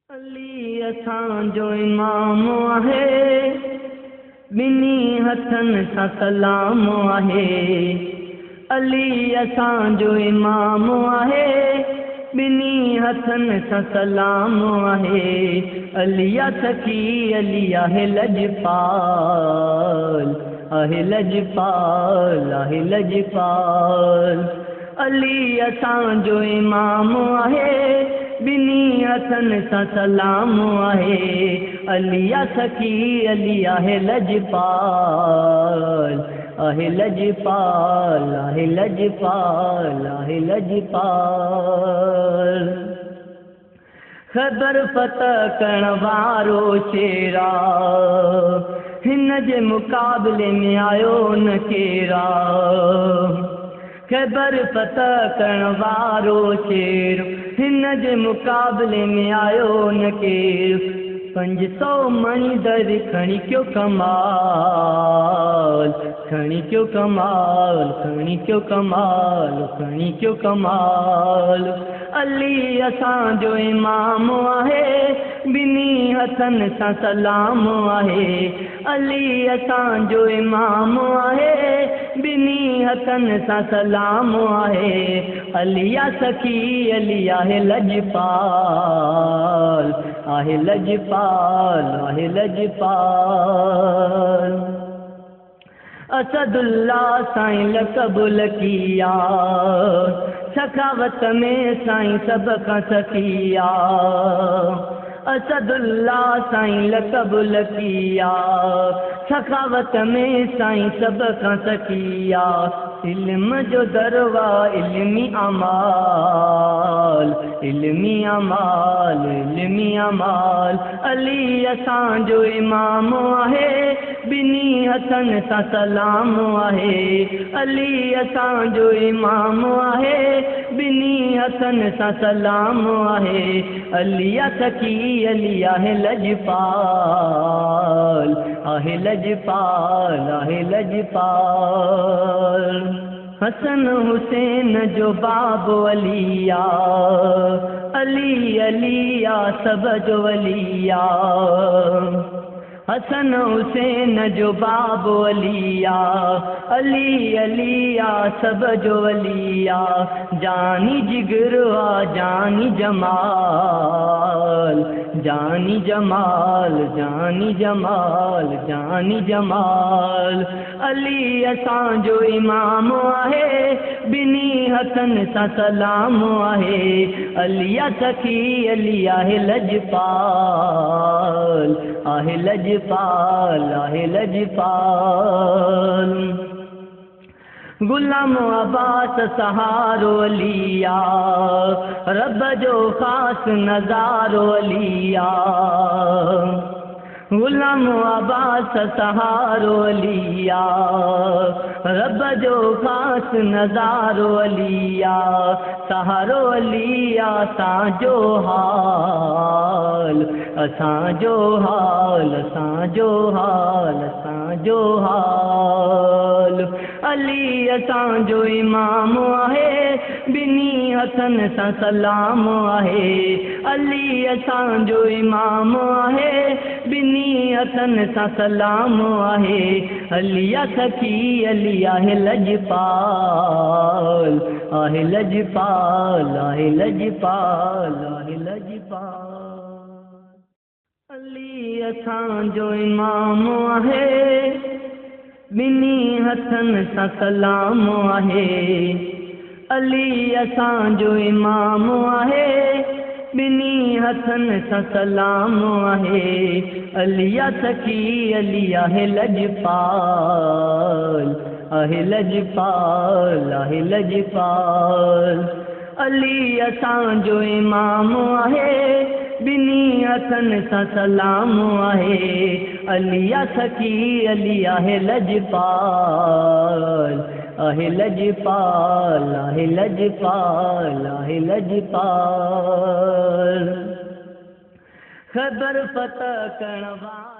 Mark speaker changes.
Speaker 1: अली असांजो इमाम आहे, बिनी हथन सां सलाम आहे। अली असांजो इमाम आहे, बिनी हथन सां सलाम आहे। अली सखी अली आहे लजपाल, आहे लजपाल, आहे लजपाल। अली असांजो इमाम आहे, बिनी हथन सां सलाम आहे। अली सखी अली आहे लजपाल, आहे लजपाल, आहे लजपाल, आहे लजपाल। ख़बर फ़तह करण वारो शेरा, हिन जे मुक़ाबले में आयो न केरा। ख़बर फ़तह करण वारो शेर, हिन जे मुक़ाबले में आयो न केर। 500 मणी दर खणी क्यों कमाल, खणी क्यों कमाल, खणी क्यों कमाल, खणी क्यों कमाल। अली असांजो इमाम आहे, बिनी हथन सां सलाम आहे। अली असांजो इमाम आहे, बिनी हथन सां सलाम आहे। अली सखी अली आहे लजपाल, आहे लजपाल, आहे लजपाल। असदुल्लाह साईं लक़ब लकिया, सखावत में साईं सब खां सखिया। असदुल्लाह साईं लक़ब लकिया, सखावत में साईं सब खां सखिया। इल्म जो दरवा इल्मी अमाल, इल्मी अमाल, इल्मी अमाल। अली असांजो इमाम आहे, बिनी हथन सां सलाम आहे। अली असांजो इमाम आहे, बिनी हथन सां सलाम आहे। अली सखी अली आहे लजपाल, आहे लजपाल, आहे लजपाल। हसन हुसैन जो बाबो अलिया, अली अलिया सब जो अलिया। हसन हुसैन जो बाबो अलिया, अली अलिया सब जो अलिया। जानी जिगर आ जानी जमाल, जानी जमाल, जानी जमाल, जानी जमाल। अली असांजो इमाम आहे, बिनी हथन सां सलाम आहे। अली सखी अली आहे लजपाल, आहे लजपाल, आहे लजपाल। गुलाम अब्बास सहारो अलिया, रब जो ख़ास नज़ारो अलिया। गुलाम अब्बास सहारो अलिया, रब जो ख़ास नज़ारो अलिया। सहारो अलिया असांजो हाल, असांजो हाल, असांजो हाल, असांजो हाल। अली असांजो इमाम आहे, बिनी हथन सां सलाम आहे। अली असांजो इमाम आहे, बिनी हथन सां सलाम आहे। अली सखी अली आहे लजपाल, आहे लजपाल, आहे लजपाल, आहे लजपाल। अली असांजो इमाम आहे, बिनी हथन सां सलाम आहे। अली असांजो इमाम आहे, बिनी हथन सां सलाम आहे। अली सखी अली आहे लजपाल, आहे लजपाल, आहे लजपाल। अली असांजो इमाम आहे, बिनी हथन सां सलाम आहे। अली सखी अली आहे लजपाल, आहे लजपाल, आहे लजपाल, आहे लजपाल। ख़बर फ़तह करण वारो